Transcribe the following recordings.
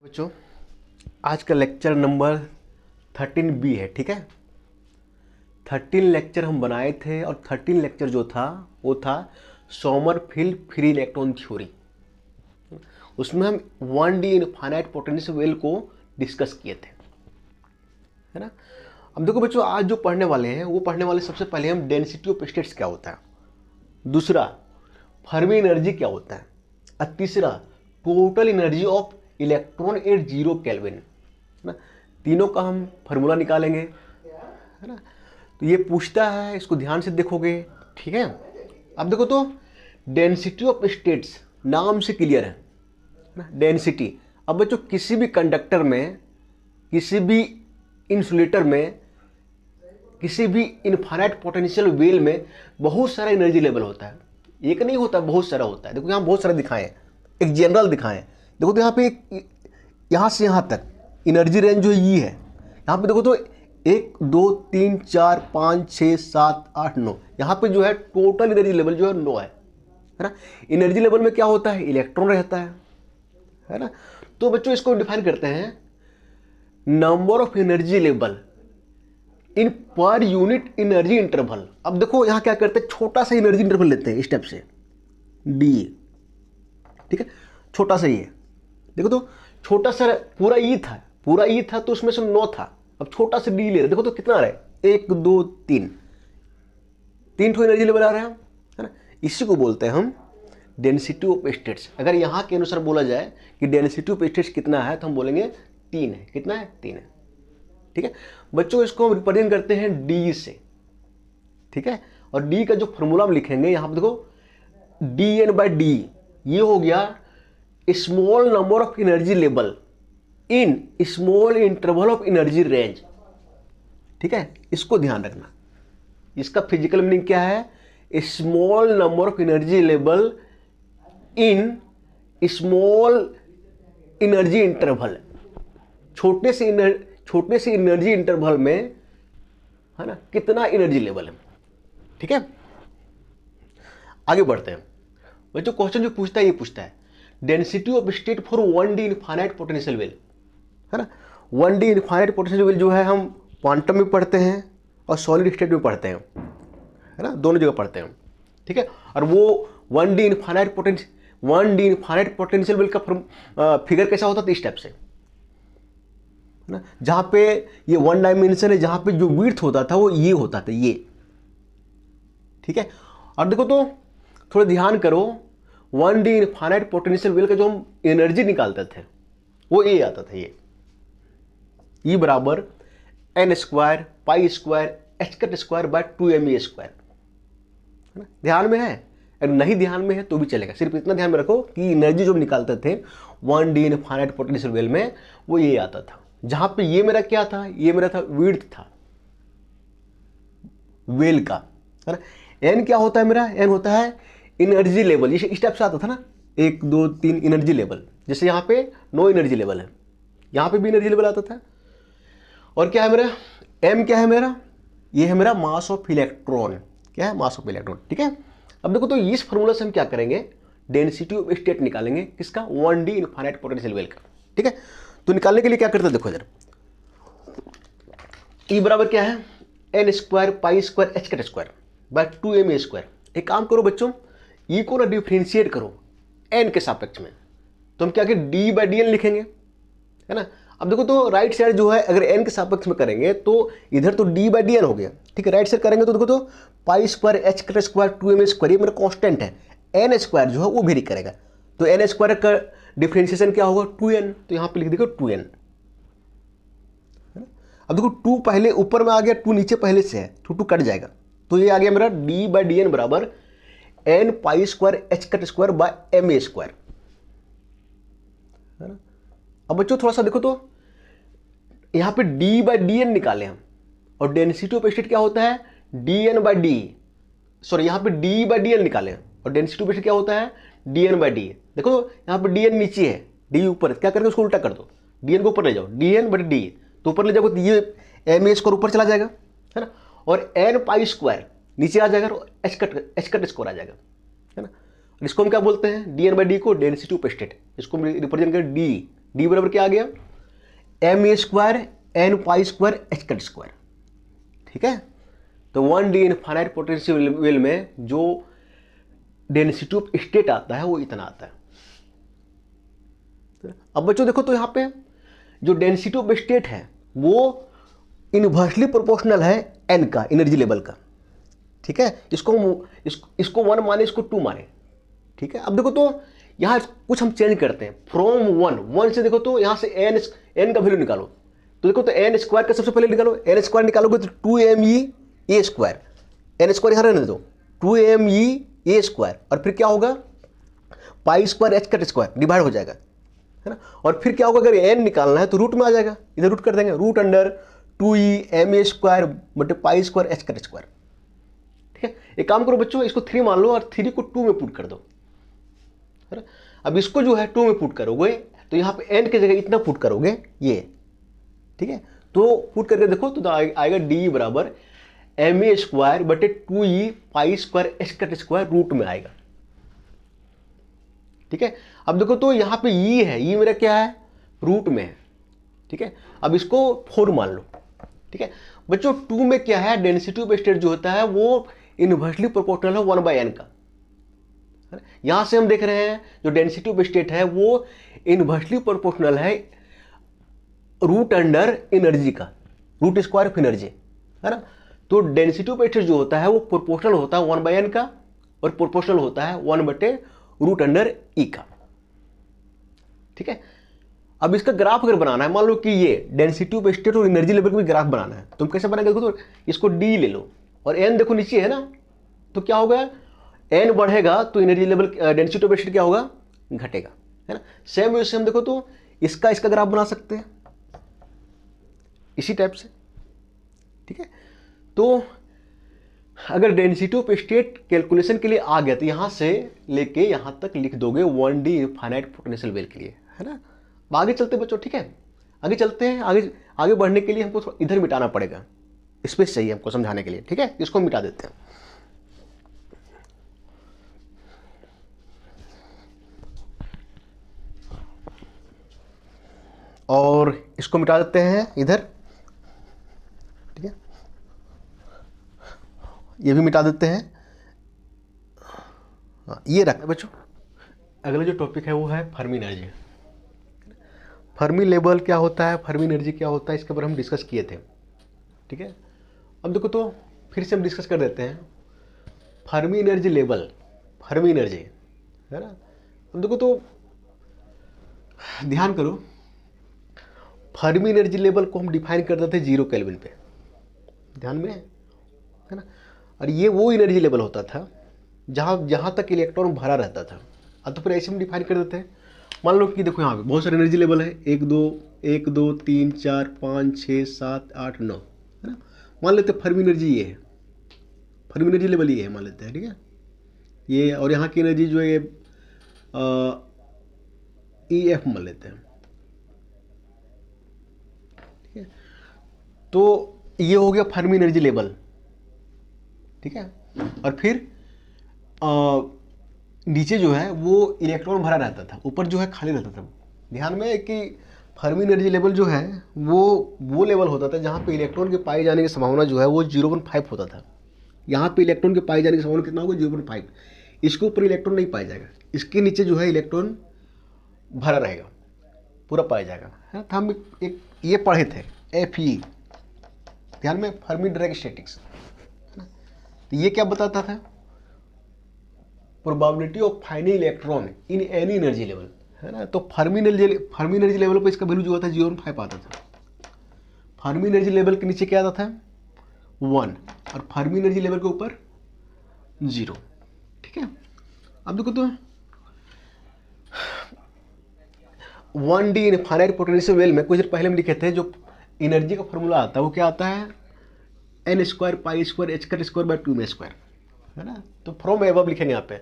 बच्चों, आज का लेक्चर नंबर 13B है। ठीक है, 13 लेक्चर हम बनाए थे और 13 लेक्चर जो था वो था सोमरफेल्ड फ्री इलेक्ट्रॉन थ्योरी। उसमें हम 1D इनफाइनाइट पोटेंशियल वेल को डिस्कस किए थे, है ना। अब देखो बच्चों, आज जो पढ़ने वाले हैं वो पढ़ने वाले सबसे पहले हम डेंसिटी ऑफ स्टेट्स क्या होता है, दूसरा फर्मी एनर्जी क्या होता है, और तीसरा total energy of electron at 0 kelvin, है ना। तीनों का हम फार्मूला निकालेंगे, है ना। तो ये पूछता है, इसको ध्यान से देखोगे, ठीक है। अब देखो तो डेंसिटी ऑफ स्टेट्स नाम से क्लियर है ना, डेंसिटी। अब बच्चों, किसी भी कंडक्टर में, किसी भी इंसुलेटर में, किसी भी इनफाइनाइट पोटेंशियल वेल में बहुत सारा एनर्जी लेवल होता है। एक नहीं होता, बहुत सारा होता है। देखो यहाँ बहुत सारा दिखाएं, एक जनरल दिखाएं। देखो तो यहाँ पे यहाँ से यहाँ तक एनर्जी रेंज जो ये है, यहाँ पे देखो तो 1 2 3 4 5 6 7 8 9, यहाँ पे जो है टोटल एनर्जी लेवल जो है 9 है ना। एनर्जी लेवल में क्या होता है, इलेक्ट्रॉन रहता है ना। तो बच्चों इसको डिफाइन करते हैं number of energy level in per unit energy interval. अब देखो यहाँ क्या करते हैं, छोटा सा एनर्जी इंटरवल लेते हैं स्टेप से डी, ठीक है, छोटा सा ही है। देखो तो छोटा सा पूरा ई था, पूरा ई था तो उसमें से 9 था। अब छोटा सा डी ले रहे, देखो तो कितना आ रहा है, 1 2 3, 3 ठो एनर्जी लेवल आ रहा है ना। इसी को बोलते हैं हम डेंसिटी ऑफ स्टेट्स। अगर यहाँ के अनुसार बोला जाए कि डेंसिटी ऑफ स्टेट्स कितना है तो हम बोलेंगे 3 है। कितना है, 3 है, ठीक है बच्चों। इसको हम रिप्रेजेंट करते हैं डी से, ठीक है। और डी का जो फॉर्मूला हम लिखेंगे यहाँ पे देखो, डी एन बाई डी, ये हो गया small number of energy level in small interval of energy range, ठीक है। इसको ध्यान रखना, इसका फिजिकल मीनिंग क्या है, small number of energy level in small energy interval, छोटे से एनर्जी इंटरवल में, है ना, कितना एनर्जी लेवल है, ठीक है। आगे बढ़ते हैं बच्चों। क्वेश्चन जो पूछता है ये पूछता है density of state for 1D infinite potential well, है ना। 1D इनफाइनाइट पोटेंशियल वेल जो है हम क्वांटम में पढ़ते हैं और सॉलिड स्टेट में पढ़ते हैं, है ना, दोनों जगह पढ़ते हैं, ठीक है। और वो 1D इनफाइनाइट पोटेंशियल वेल का फिगर कैसा होता था, इस टाइप से, ना, जहां पे ये 1 डायमेंशन है, जहां पे जो विड्थ होता था वो ये होता था, ये, ठीक है। और देखो तो थोड़ा ध्यान करो, 1D इनफाइनाइट पोटेंशियल वेल का जो हम एनर्जी निकालते थे वो ये आता था, ये E बराबर n square pi square h cut square by 2me square, है ना। ध्यान में है, अगर नहीं ध्यान में है तो भी चलेगा, सिर्फ इतना ध्यान में रखो कि एनर्जी जो हम निकालते थे 1D इनफाइनाइट पोटेंशियल वेल में वो ये आता था। जहां पे ये मेरा क्या था, ये मेरा था विड्थ था वेल का, है ना। एन क्या होता है मेरा, एन होता है एनर्जी लेवल, इस टाइप से आता था ना, 1 2 3 एनर्जी लेवल। जैसे यहाँ पे 9 एनर्जी लेवल है, यहाँ पे भी एनर्जी लेवल आता था। और क्या है मेरा, एम क्या है मेरा, ये है मेरा मास ऑफ इलेक्ट्रॉन, क्या है, मास ऑफ इलेक्ट्रॉन, ठीक है। अब देखो तो इस फॉर्मूला से हम क्या करेंगे, डेंसिटी ऑफ स्टेट निकालेंगे, किसका, 1D इनफाइनाइट पोटेंशियल वेल का, ठीक है। तो निकालने के लिए क्या करते हैं, देखो इधर E बराबर क्या है, n square pi square h cut square by 2me square. एक काम करो बच्चों, E को ना डिफरेंशिएट करो n के सापेक्ष में, तो हम क्या करें, d बाई डी एन लिखेंगे, है ना। अब देखो तो राइट साइड जो है अगर n के सापेक्ष में करेंगे तो इधर तो d बाई डी एन हो गया, ठीक है। राइट साइड करेंगे तो देखो तो pi square h cut square 2me square, ये मेरा कांस्टेंट है, n स्क्वायर जो है वो वेरी करेगा, तो n स्क्वायर का डिफरेंशिएशन क्या होगा, 2n, तो यहाँ पे लिख देगा 2n। अब देखो 2 पहले ऊपर में आ गया, 2 नीचे पहले से है, तो 2 कट जाएगा, तो ये आ गया मेरा d बाई डी एन बराबर n pi square h cut square by ma square, है ना। अब बच्चों थोड़ा सा देखो तो यहाँ पे d बाई डी एन निकाले हम, और डेंसिटी ऑफ स्टेट क्या होता है, dn बाई डी, सॉरी यहाँ पे d बाई डी एन निकाले हैं, और डेंसिटी ऑफ स्टेट क्या होता है, dn बाई डी। देखो यहाँ पे dn नीचे है, d ऊपर, क्या करेंगे उसको उल्टा कर दो, dn को ऊपर ले जाओ, dn बटे d, तो ऊपर ले जाओगे तो ये ma स्क्वायर ऊपर चला जाएगा, है ना, और n पाई स्क्वायर नीचे आ जाएगा, और h कट स्क्वायर आ जाएगा, है ना। इसको हम क्या बोलते हैं, dn बाई डी को डेंसिटी ऑफ स्टेट, इसको हम रिप्रेजेंट करें डी बराबर क्या आ गया, M A square N pi square H cut square, ठीक है। तो 1D इनफाइनाइट पोटेंशियल वेल में जो डेंसिटी ऑफ स्टेट आता है वो इतना आता है। अब बच्चों देखो तो यहाँ पे जो डेंसिटी ऑफ स्टेट है वो इनवर्सली प्रोपोर्शनल है एन का, एनर्जी लेवल का, ठीक है। इसको 1 माने, इसको 2 माने, ठीक है। अब देखो तो यहाँ कुछ हम चेंज करते हैं, फ्रॉम 1 से देखो तो यहाँ से एन का वैल्यू निकालो, तो देखो तो एन स्क्वायर का सबसे पहले निकालो, एन स्क्वायर निकालोगे तो 2me ए स्क्वायर, एन स्क्वायर यहाँ रहने दो, 2me ए स्क्वायर, और फिर क्या होगा पाई square H cut square divide हो जाएगा, है ना। और फिर क्या होगा, अगर एन निकालना है तो रूट में आ जाएगा, इधर रूट कर देंगे, रूट अंडर 2e ma² बटे पाई स्क्वायर एच कट स्क्वायर, ठीक है। एक काम करो बच्चों, इसको 3 मान लो और 3 को 2 में पुट कर दो, है ना। अब इसको जो है 2 में पुट करोगे तो यहाँ पे एन की जगह इतना पुट करोगे ये, ठीक है। तो पुट करके देखो तो आएगा डी बराबर ma² बटे 2e pi square H cut square root में आएगा, ठीक है। अब देखो तो यहाँ पे ई है, ई मेरा क्या है रूट में है, ठीक है। अब इसको 4 मान लो, ठीक है। बच्चों 2 में क्या है, डेंसिटी ऑफ स्टेट जो होता है वो इनवर्सली प्रोपोर्शनल है 1/n का। यहां से हम देख रहे हैं जो डेंसिटी ऑफ स्टेट है वो इनवर्सली प्रोपोर्शनल है रूट अंडर एनर्जी का, रूट स्क्वायर ऑफ एनर्जी, है ना। तो डेंसिटी ऑफ स्टेट जो होता है वो प्रोपोर्शनल होता है 1/n का, और प्रोपोर्शनल होता है 1/रूट अंडर ई का, ठीक है। अब इसका ग्राफ अगर बनाना है, मान लो कि ये डेंसिटी ऑफ स्टेट और एनर्जी लेवल का भी ग्राफ बनाना है, तुम कैसे बनाएंगे, देखो तो इसको डी ले लो और एन देखो नीचे है ना, तो क्या होगा एन बढ़ेगा तो energy level density of state क्या होगा घटेगा, है ना। सेम वे से हम देखो तो इसका ग्राफ बना सकते हैं इसी टाइप से, ठीक है। तो अगर डेंसिटी ऑफ स्टेट कैलकुलेशन के लिए आ गया तो यहां से लेके यहां तक लिख दोगे 1D इनफाइनाइट पोटेंशियल वेल के लिए, है ना। आगे चलते बच्चों, ठीक है, आगे चलते हैं। आगे बढ़ने के लिए हमको इधर मिटाना पड़ेगा, स्पेस चाहिए हमको समझाने के लिए, ठीक है। इसको मिटा देते हैं, और इसको मिटा देते हैं इधर, ठीक है, ये भी मिटा देते हैं। ये रखते बच्चों। अगला जो टॉपिक है वो है फर्मी एनर्जी। फर्मी लेवल क्या होता है, फर्मी एनर्जी क्या होता है, इसके ऊपर हम डिस्कस किए थे, ठीक है। अब देखो तो फिर से हम डिस्कस कर देते हैं Fermi energy level, Fermi energy, है ना। अब देखो तो ध्यान करो, फर्मी एनर्जी लेवल को हम डिफाइन करते थे 0 केल्विन पे, ध्यान में है ना। और ये वो एनर्जी लेवल होता था जहाँ तक इलेक्ट्रॉन भरा रहता था। अब तो फिर ऐसे हम डिफाइन कर देते हैं, मान लो कि देखो यहाँ पे बहुत सारे एनर्जी लेवल है, 1 2 3 4 5 6 7 8 9, है ना। मान लेते हैं फर्मी एनर्जी ये है, फर्मी एनर्जी लेवल ये है मान लेते हैं, ठीक है। ये और यहाँ की एनर्जी जो है EF मान लेते हैं, ठीक है। तो ये हो गया फर्मी एनर्जी लेवल, ठीक है। और फिर नीचे जो है वो इलेक्ट्रॉन भरा रहता था, ऊपर जो है खाली रहता था। ध्यान में है कि फर्मी एनर्जी लेवल जो है वो लेवल होता था जहाँ पे इलेक्ट्रॉन के पाए जाने की संभावना जो है वो 0.5 होता था। यहाँ पे इलेक्ट्रॉन के पाए जाने की संभावना कितना होगा 0.5। इसके ऊपर इलेक्ट्रॉन नहीं पाया जाएगा, इसके नीचे जो है इलेक्ट्रॉन भरा रहेगा, पूरा पाया जाएगा, है ना। हम एक ये पढ़े थे FE, ध्यान में, फर्मी ड्रैग स्टैटिक्स, है ना। तो ये क्या बताता था, probability of finding electron in any energy level, है ना। तो फर्मी एनर्जी लेवल पर इसका वैल्यू जो आता है 0.5 आता था। फर्मी एनर्जी लेवल के नीचे क्या आता था 1, और फर्मी एनर्जी लेवल के ऊपर 0, ठीक है। अब देखो तो 1D इनफाइनाइट पोटेंशियल वेल में कुछ देर पहले हम लिखे थे जो एनर्जी का फॉर्मूला आता है वो क्या आता है n² pi square h cut square by 2m square, है ना। तो फ्रॉम एबव लिखेंगे यहाँ पे।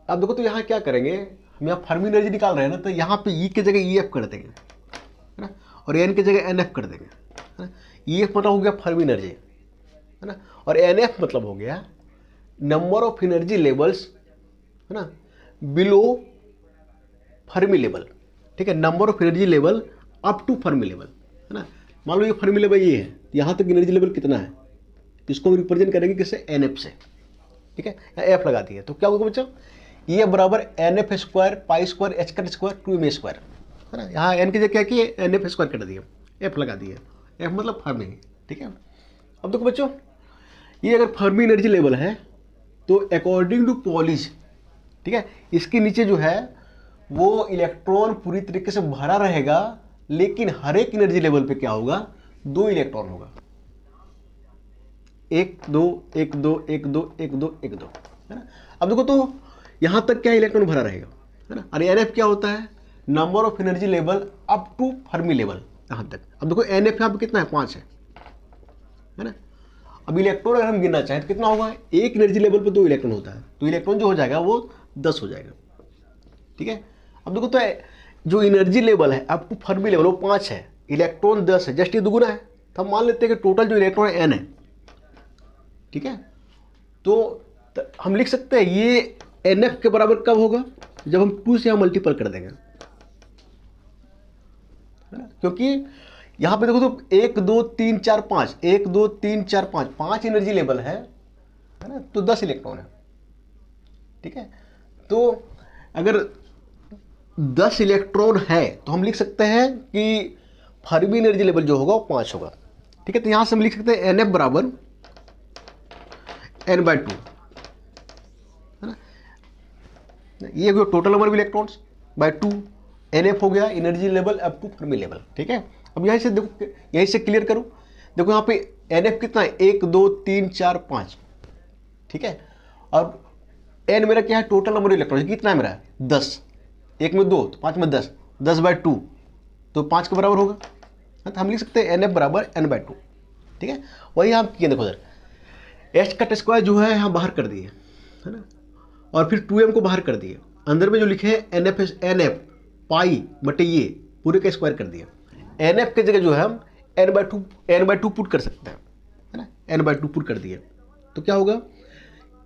अब देखो तो यहाँ क्या करेंगे, हम यहाँ फर्मी एनर्जी निकाल रहे हैं ना, तो यहाँ पे E की जगह EF कर देंगे, है ना, और N की जगह NF कर देंगे, है ना। EF मतलब हो गया फर्मी एनर्जी, है ना, और NF मतलब हो गया नंबर ऑफ एनर्जी लेवल्स, है ना, बिलो फर्मी लेवल, ठीक है, number of energy level up to Fermi level, है ना। मान लो ये फर्मी लेवल ये है, यहाँ तक एनर्जी लेवल कितना है, इसको हम रिप्रेजेंट करेंगे किससे, NF से, ठीक है, यहाँ F लगा दिए तो क्या होगा बच्चों, ये बराबर NF square pi square H का स्क्वायर 2m स्क्वायर, है ना। यहाँ N की जगह क्या किए, NF स्क्वायर कर दिए, F लगा दिए, F मतलब फर्मी, ठीक है। अब देखो बच्चों, ये अगर फर्मी एनर्जी लेवल है तो अकॉर्डिंग टू पॉलिश, ठीक है, इसके नीचे जो है वो इलेक्ट्रॉन पूरी तरीके से भरा रहेगा, लेकिन हर एक एनर्जी लेवल पे क्या होगा, 2 इलेक्ट्रॉन होगा, 1 2 1 2 1 2 1 2 1 2, है ना। अब देखो तो यहां तक क्या इलेक्ट्रॉन भरा रहेगा, है ना। और NF क्या होता है, number of energy level up to Fermi level, यहां तक। अब देखो NF यहाँ पे कितना है, 5 है ना। अब इलेक्ट्रॉन अगर हम गिनना चाहें तो कितना होगा, एक एनर्जी लेवल पे 2 इलेक्ट्रॉन होता है, तो इलेक्ट्रॉन जो हो जाएगा वो 10 हो जाएगा, ठीक है। अब देखो तो जो एनर्जी लेवल है अप टू फर्मी लेवल वो 5 है, इलेक्ट्रॉन 10 है, जस्ट ये दुगुना है, तो हम मान लेते हैं कि टोटल जो इलेक्ट्रॉन है N है, ठीक है। तो हम लिख सकते हैं ये NF के बराबर कब होगा, जब हम 2 से यहाँ मल्टीपल कर देंगे, है ना। क्योंकि यहाँ पे देखो तो 1 2 3 4 5, 1 2 3 4 5, 5 एनर्जी लेवल है ना, तो 10 इलेक्ट्रॉन है, ठीक है। तो अगर 10 इलेक्ट्रॉन है तो हम लिख सकते हैं कि फर्मी एनर्जी लेवल जो होगा वो 5 होगा, ठीक है। तो यहां से हम लिख सकते हैं NF बराबर N/2, है ना। ये हो गया total number of electrons by 2, NF हो गया energy level up to Fermi level, ठीक है। अब यहीं से देखो, यहीं से क्लियर करो, देखो यहाँ पे NF कितना है, 1 2 3 4 5, ठीक है। और N मेरा क्या है, टोटल नंबर ऑफ इलेक्ट्रॉन कितना है मेरा, 10, 1 में 2 तो 5 में 10, 10/2 तो 5 के बराबर होगा, तो हम लिख सकते हैं NF बराबर N/2, ठीक है। वही हम किए, देखो सर H का स्क्वायर जो है हम बाहर कर दिए, है ना, और फिर 2m को बाहर कर दिए, अंदर में जो लिखे हैं NF पाई बटे ये पूरे का स्क्वायर कर दिया, NF की जगह जो है हम N/2 पुट कर सकते हैं, है ना, N/2 पुट कर दिए तो क्या होगा,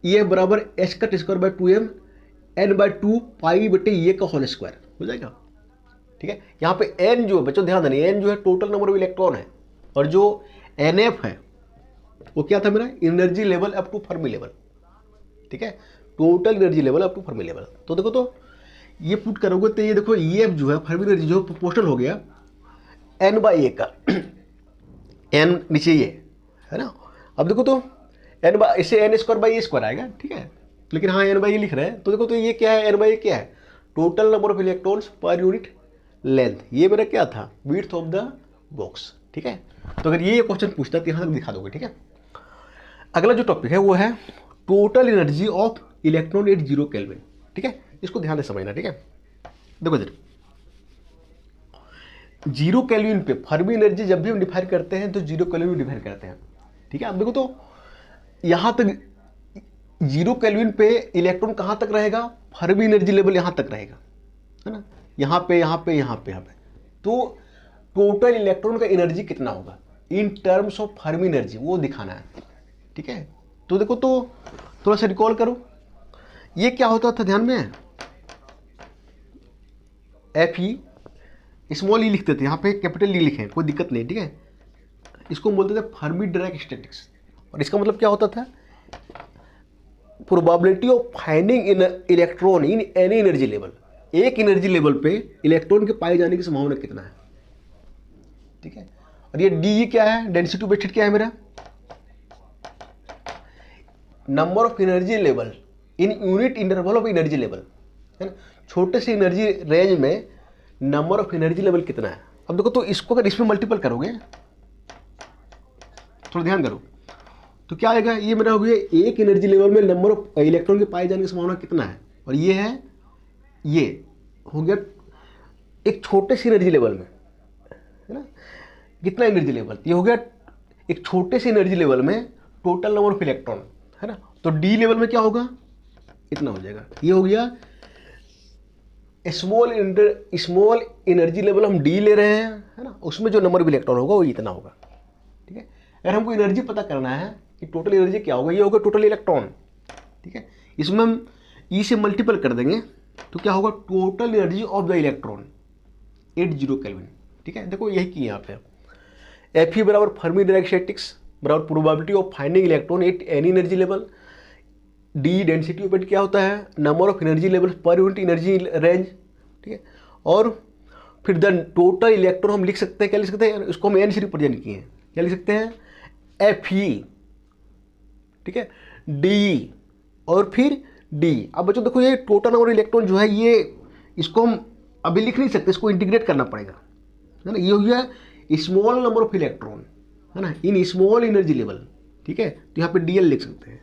ये बराबर H का स्क्वायर बाय 2m N/2 पाई बटे ये का होल स्क्वायर हो जाएगा, ठीक है। यहाँ पे N जो बच्चों ध्यान देना, N जो है टोटल नंबर ऑफ इलेक्ट्रॉन है, और जो NF है वो क्या था मेरा, energy level up to Fermi level, ठीक है, total energy level up to Fermi level. तो देखो तो ये पुट करोगे तो ये देखो ये जो है फर्मी एनर्जी जो प्रोपोर्शनल हो गया N/A का, N नीचे ये है ना। अब देखो तो इसे N² आएगा, ठीक है, लेकिन हाँ N/A लिख रहे हैं, तो देखो तो ये क्या है, N/A क्या है, total number of electrons per unit length, ये मेरा क्या था, विड्थ ऑफ द बॉक्स, ठीक है। तो अगर ये क्वेश्चन पूछता है तो यहाँ तक दिखा दोगे, ठीक है। अगला जो टॉपिक है वो है total energy of electron at 0 kelvin, ठीक है, इसको ध्यान से समझना, ठीक है। देखो इधर 0 केल्विन पे फर्मी एनर्जी जब भी हम डिफाइन करते हैं तो 0 केल्विन में डिफाइन करते हैं, ठीक है। अब देखो तो यहाँ तक 0 केल्विन पे इलेक्ट्रॉन कहाँ तक रहेगा, फर्मी एनर्जी लेवल यहाँ तक रहेगा, है ना, यहाँ पे यहाँ पे यहाँ पे यहाँ पे, तो टोटल इलेक्ट्रॉन का एनर्जी कितना होगा in terms of Fermi energy वो दिखाना है, ठीक है। तो देखो तो थोड़ा सा रिकॉल करो, ये क्या होता था, ध्यान में है, Fe स्मॉल ई लिखते थे, यहाँ पे कैपिटल ई लिखे, कोई दिक्कत नहीं, ठीक है। इसको बोलते थे फर्मी डिराक स्टैटिक्स, और इसका मतलब क्या होता था, probability of finding in electron in any energy level, एक एनर्जी लेवल पे इलेक्ट्रॉन के पाए जाने की संभावना कितना है, ठीक है। और ये डी क्या है, डेंसिटी ऑफ स्टेट क्या है मेरा, number of energy level in unit interval of energy level, है ना, छोटे से एनर्जी रेंज में नंबर ऑफ एनर्जी लेवल कितना है। अब देखो तो इसको अगर इसमें मल्टीपल करोगे, थोड़ा ध्यान करो, तो क्या आएगा, ये मेरा हो गया एक एनर्जी लेवल में नंबर ऑफ इलेक्ट्रॉन के पाए जाने की संभावना कितना है, और ये है, ये हो गया एक छोटे से एनर्जी लेवल में, है ना, कितना एनर्जी लेवल, ये हो गया एक छोटे से एनर्जी लेवल में टोटल नंबर ऑफ इलेक्ट्रॉन, है ना। तो डी लेवल में क्या होगा, इतना हो जाएगा, ये हो गया स्मॉल एनर्जी लेवल हम डी ले रहे हैं, है ना, उसमें जो नंबर ऑफ इलेक्ट्रॉन होगा वो इतना होगा, ठीक है। अगर हमको एनर्जी पता करना है कि टोटल एनर्जी क्या होगा, ये होगा टोटल इलेक्ट्रॉन, ठीक है, इसमें हम ई से मल्टीपल कर देंगे तो क्या होगा, total energy of the electron, 80 kelvin. ठीक है, देखो यही की यहाँ पे Fe बराबर फर्मी डायरेक्ट स्टैटिक्स बराबर probability of finding electron at any energy level. D density of it क्या होता है, number of energy level per unit energy range. ठीक है, और फिर द टोटल इलेक्ट्रॉन हम लिख सकते हैं, क्या लिख सकते हैं, इसको हम एन से रिप्रेजेंट किए हैं, क्या लिख सकते हैं, Fe। ठीक है, डी और फिर डी। अब बच्चों देखो ये टोटल नंबर इलेक्ट्रॉन जो है ये इसको हम अभी लिख नहीं सकते, इसको इंटीग्रेट करना पड़ेगा, है ना। ये हो गया स्मॉल नंबर ऑफ इलेक्ट्रॉन, है ना, इन स्मॉल एनर्जी लेवल। ठीक है, तो यहाँ पे डीएल लिख सकते हैं।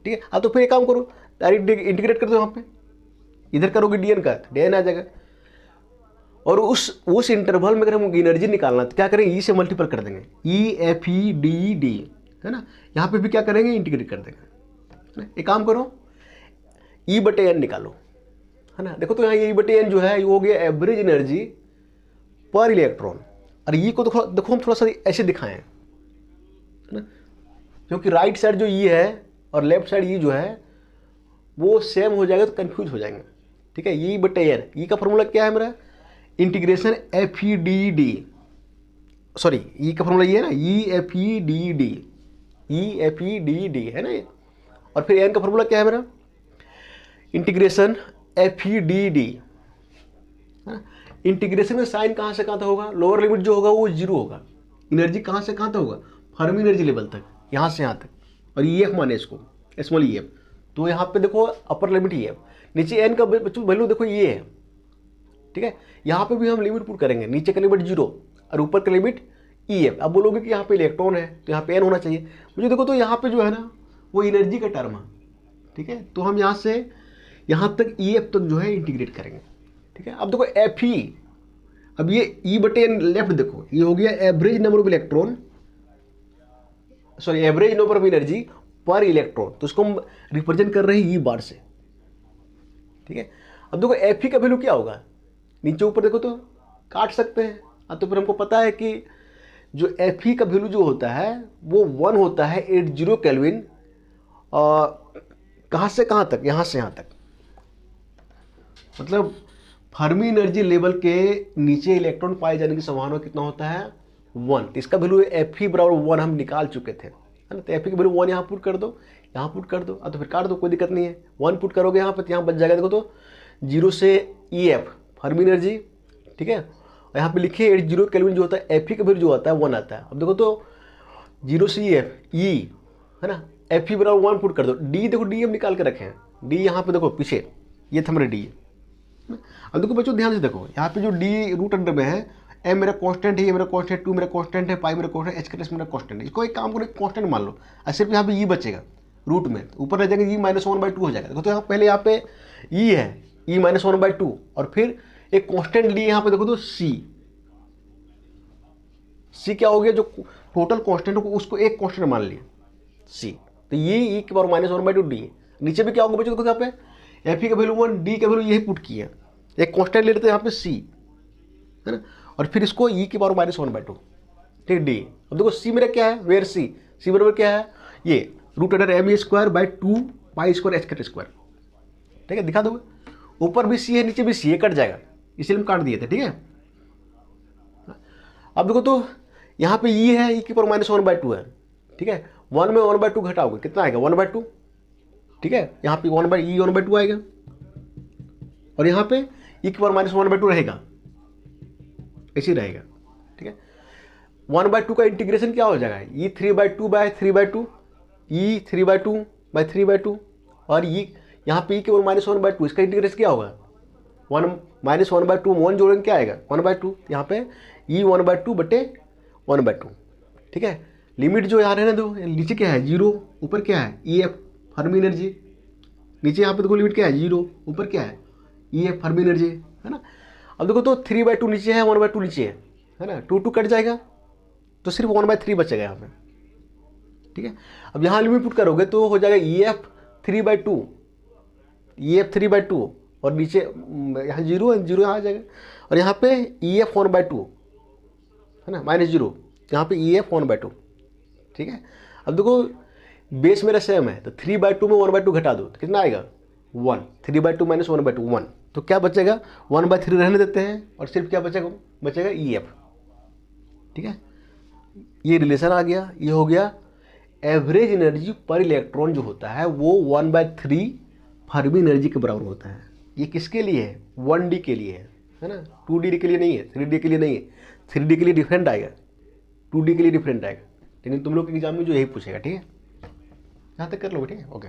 ठीक है, अब तो फिर एक काम करो, डायरेक्ट इंटीग्रेट कर दो यहाँ पे, इधर करोगे डीएन का डीएन आ जाएगा, और उस इंटरवल में अगर हम एनर्जी निकालना तो क्या करेंगे, ई से मल्टीपल कर देंगे, E Fe है ना। यहाँ पे भी क्या करेंगे, इंटीग्रेट कर देंगे। एक काम करो, E/N निकालो, है ना। देखो तो यहाँ E/N जो है ये हो गया एवरेज एनर्जी पर इलेक्ट्रॉन, और ई को देखो हम थोड़ा सा ऐसे दिखाएं, है ना, क्योंकि राइट साइड जो ई है और लेफ्ट साइड ई जो है वो सेम हो जाएगा तो कंफ्यूज हो जाएंगे। ठीक है, E/N, ई का फॉर्मूला क्या है मेरा, इंटीग्रेशन FEDD, सॉरी ई का फॉर्मूला ये है ना, EFEDD है ना ये, और फिर एन का फॉर्मूला क्या है मेरा, इंटीग्रेशन FEDD। इंटीग्रेशन में साइन कहाँ से कहाँ तक होगा, लोअर लिमिट जो होगा वो 0 होगा, एनर्जी कहाँ से कहाँ तक होगा, फर्मी एनर्जी लेवल तक, यहाँ से यहाँ तक, और EF माने इसको स्मॉल EF। तो यहाँ पे देखो अपर लिमिट EF, नीचे एन का बच्चों वैल्यू देखो ये है। ठीक है, यहाँ पे भी हम लिमिट पुट करेंगे, नीचे का लिमिट 0 और ऊपर का लिमिट EF। अब बोलोगे कि यहाँ पे इलेक्ट्रॉन है तो यहाँ पे एन होना चाहिए, मुझे देखो तो यहाँ पे जो है ना वो एनर्जी का टर्म है। ठीक है, तो हम यहाँ से यहाँ तक EF तक जो है इंटीग्रेट करेंगे। ठीक है, अब देखो Fe, अब ये E/N लेफ्ट देखो, ये हो गया average number of electron, sorry average number of energy पर इलेक्ट्रॉन, तो इसको हम रिप्रेजेंट कर रहे हैं E बार से। ठीक है, अब देखो Fe का वैल्यू क्या होगा, नीचे ऊपर देखो तो काट सकते हैं। अब तो फिर हमको पता है कि जो Fe का वैल्यू जो होता है वो 1 होता है 80 केल्विन, कहाँ से कहाँ तक, यहाँ से यहाँ तक, मतलब फर्मी एनर्जी लेवल के नीचे इलेक्ट्रॉन पाए जाने की संभावना कितना होता है, 1। तो इसका वैल्यू Fe बराबर 1 हम निकाल चुके थे, है ना। तो Fe की वैल्यू 1 यहाँ पुट कर दो, यहाँ पुट कर दो, अब तो फिर काट दो, कोई दिक्कत नहीं है। 1 पुट करोगे यहाँ पर, यहाँ बच जाएगा देखो तो 0 से EF फर्मी एनर्जी। ठीक है, और यहाँ पे लिखिए 80 केल्विन जो होता है, Fe का वैल्यू जो आता है 1 आता है। अब देखो तो 0 से EF E, है ना, Fe बराबर 1 पुट कर दो। डी देखो, डी हम निकाल के रखे हैं, डी यहाँ पे देखो पीछे, ये था मेरा डी। अब देखो बच्चों ध्यान से देखो, यहाँ पे जो डी रूट अंडर में है, M मेरा कांस्टेंट है, ये मेरा कांस्टेंट, 2 मेरा कांस्टेंट है, पाई मेरा कांस्टेंट, H का मेरा कांस्टेंट है। इसको एक काम करो, कांस्टेंट मान लो, और सिर्फ यहाँ पे E बचेगा रूट में, ऊपर रह जाएगा E-1/2 हो जाएगा। देखो तो यहाँ पहले यहाँ पे E है, E-1/2, और फिर एक कांस्टेंट ली यहाँ पे देखो तो C क्या हो गया, जो टोटल कांस्टेंट हो उसको एक कांस्टेंट मान लिया C, तो ये E⁻⁻⁴ D है। नीचे भी क्या होगा बच्चों, देखो यहाँ पे Fe का वैल्यू 1, D का वैल्यू यही पुट किया, एक कांस्टेंट ले लेते हैं यहाँ पे C, है ना, और फिर इसको E⁻⁻⁴ ठीक D। अब देखो C मेरा क्या है, वेयर C बराबर क्या है, ये √ME² 2 π²H²। ठीक है, दिखा दोगे, ऊपर भी C है नीचे भी C है, कट जाएगा, इसलिए हम काट दिए थे। ठीक है, अब देखो तो यहाँ पे E है, E⁻⁻⁴ है। ठीक है, 1 में 1/2 घटाओगे कितना आएगा, 1/2। ठीक है, यहाँ पे 1/2 आएगा, और यहाँ पे E⁻⁻⁴ रहेगा, ऐसे ही रहेगा। ठीक है, 1/2 का इंटीग्रेशन क्या हो जाएगा, E⁵2/3/2, E⁵2/3/2, और यहाँ पे E⁻⁻⁴ इसका इंटीग्रेशन क्या होगा, 1 -1/2 1 जोड़ेंगे क्या आएगा, 1/2। यहाँ पे E⁻2/1/2। ठीक है, लिमिट जो यहाँ रहने दो, नीचे क्या है 0, ऊपर क्या है EF फर्मी एनर्जी, नीचे यहाँ पे देखो लिमिट क्या है 0, ऊपर क्या है EF फर्मी एनर्जी, है ना। अब देखो तो 3/2 नीचे है, 1/2 नीचे है ना, 2 कट जाएगा तो सिर्फ 1/3 बचेगा यहाँ पे। ठीक है, अब यहाँ लिमिट पुट करोगे तो हो जाएगा EF 3/2, और नीचे यहाँ 0 है, 0 यहाँ आ जाएगा, और यहाँ पे EF 1/2 है ना, -0, यहाँ पे EF 1/2। ठीक है, अब देखो बेस मेरा सेम है, तो 3/2 में 1/2 घटा दो तो कितना आएगा 1, 3/2 - 1/2 1, तो क्या बचेगा, 1/3 रहने देते हैं और सिर्फ क्या बचेगा, बचेगा EF। ठीक है, ये रिलेशन आ गया, ये हो गया एवरेज एनर्जी पर इलेक्ट्रॉन जो होता है वो 1/3 फर्मी एनर्जी के बराबर होता है। ये किसके लिए है, 1D के लिए है ना, 2D के लिए नहीं है, 3D के लिए नहीं है। 3D के लिए डिफरेंट आएगा, 2D के लिए डिफरेंट आएगा, लेकिन तुम लोग के एग्जाम में जो यही पूछेगा। ठीक है, यहाँ तक कर लो, ठीक है, ओके।